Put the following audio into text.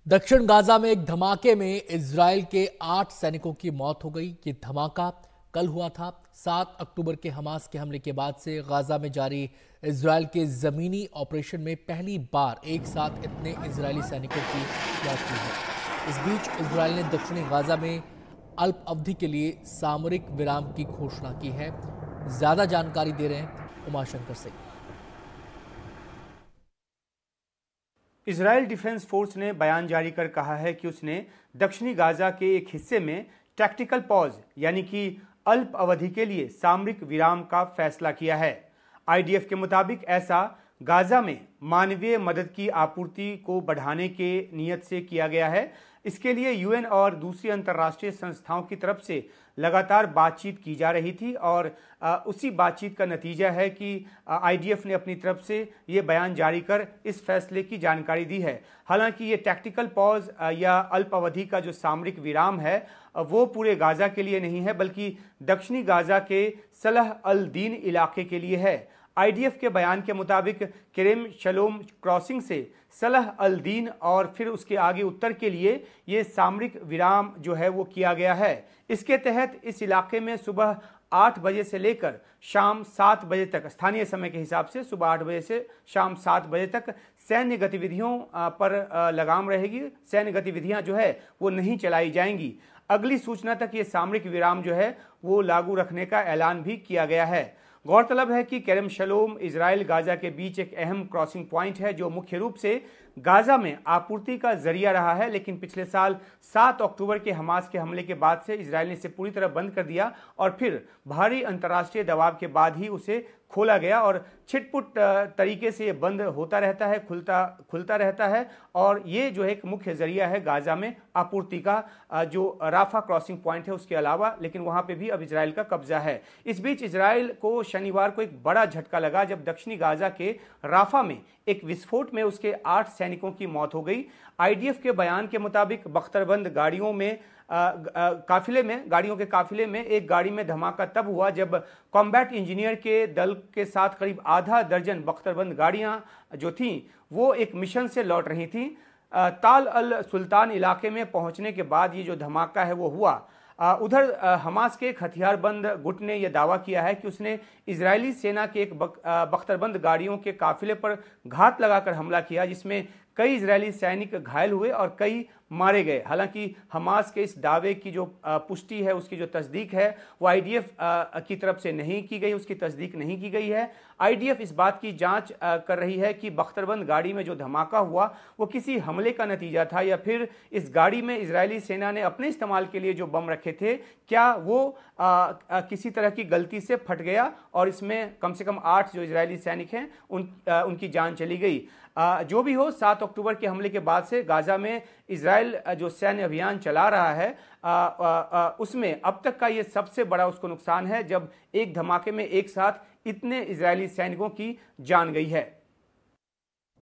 दक्षिण गाजा में एक धमाके में इजरायल के 8 सैनिकों की मौत हो गई। ये धमाका कल हुआ था। 7 अक्टूबर के हमास के हमले के बाद से गाजा में जारी इजरायल के जमीनी ऑपरेशन में पहली बार एक साथ इतने इजरायली सैनिकों की मौत हुई है। इस बीच इजरायल ने दक्षिणी गाजा में अल्प अवधि के लिए सामरिक विराम की घोषणा की है। ज्यादा जानकारी दे रहे हैं Umashankar Singh. Israel defence force ने बयान जारी कर कहा है कि उसने दक्षिणी गाजा के एक हिस्से में टैक्टिकल पॉज यानी कि अल्प अवधि के लिए सामरिक विराम का फैसला किया है। आईडीएफ के मुताबिक ऐसा गाजा में मानवीय मदद की आपूर्ति को बढ़ाने के नियत से किया गया है। इसके लिए यूएन और दूसरी अंतर्राष्ट्रीय संस्थाओं की तरफ से लगातार बातचीत की जा रही थी और उसी बातचीत का नतीजा है कि आईडीएफ ने अपनी तरफ से ये बयान जारी कर इस फैसले की जानकारी दी है। हालांकि ये टैक्टिकल पॉज या अल्प अवधि का जो सामरिक विराम है वो पूरे गाजा के लिए नहीं है, बल्कि दक्षिणी गाजा के सलह अल दीन इलाके के लिए है। आईडीएफ के बयान के मुताबिक केरेम शलोम क्रॉसिंग से सलह अल दीन और फिर उसके आगे उत्तर के लिए ये सामरिक विराम जो है वो किया गया है। इसके तहत इस इलाके में सुबह 8 बजे से लेकर शाम 7 बजे तक, स्थानीय समय के हिसाब से सुबह 8 बजे से शाम 7 बजे तक सैन्य गतिविधियों पर लगाम रहेगी। सैन्य गतिविधियां जो है वो नहीं चलाई जाएंगी। अगली सूचना तक ये सामरिक विराम जो है वो लागू रखने का ऐलान भी किया गया है। गौरतलब है कि केरेम शलोम इजराइल गाजा के बीच एक अहम क्रॉसिंग पॉइंट है जो मुख्य रूप से गाजा में आपूर्ति का जरिया रहा है, लेकिन पिछले साल 7 अक्टूबर के हमास के हमले के बाद से इजराइल ने इसे पूरी तरह बंद कर दिया और फिर भारी अंतर्राष्ट्रीय दबाव के बाद ही उसे खोला गया और छिटपुट तरीके से ये बंद होता रहता है, खुलता रहता है और ये जो एक मुख्य जरिया है गाजा में आपूर्ति का, जो राफा क्रॉसिंग पॉइंट है उसके अलावा, लेकिन वहां पे भी अब इजराइल का कब्जा है। इस बीच इजराइल को शनिवार को एक बड़ा झटका लगा जब दक्षिणी गाजा के राफा में एक विस्फोट में उसके 8 सैनिकों की मौत हो गई। आईडीएफ के बयान के मुताबिक बख्तरबंद गाड़ियों के काफिले में एक गाड़ी में धमाका तब हुआ जब कॉम्बैट इंजीनियर के दल के साथ करीब आधा दर्जन बख्तरबंद गाड़ियां जो थीं वो एक मिशन से लौट रही थीं। ताल अल सुल्तान इलाके में पहुंचने के बाद ये जो धमाका है वो हुआ। उधर हमास के एक हथियारबंद गुट ने यह दावा किया है कि उसने इजरायली सेना के एक बख्तरबंद गाड़ियों के काफिले पर घात लगाकर हमला किया, जिसमें कई इजरायली सैनिक घायल हुए और कई मारे गए। हालांकि हमास के इस दावे की जो पुष्टि है, उसकी जो तस्दीक है वो आईडीएफ की तरफ से नहीं की गई, उसकी तस्दीक नहीं की गई है। आईडीएफ इस बात की जांच कर रही है कि बख्तरबंद गाड़ी में जो धमाका हुआ वो किसी हमले का नतीजा था या फिर इस गाड़ी में इजरायली सेना ने अपने इस्तेमाल के लिए जो बम रखे थे क्या वो किसी तरह की गलती से फट गया और इसमें कम से कम 8 जो इजरायली सैनिक हैं उनकी जान चली गई। जो भी हो, 7 अक्टूबर के हमले के बाद से गाजा में इजराइल जो सैन्य अभियान चला रहा है उसमें अब तक का ये सबसे बड़ा उसको नुकसान है जब एक धमाके में एक साथ इतने इजरायली सैनिकों की जान गई है।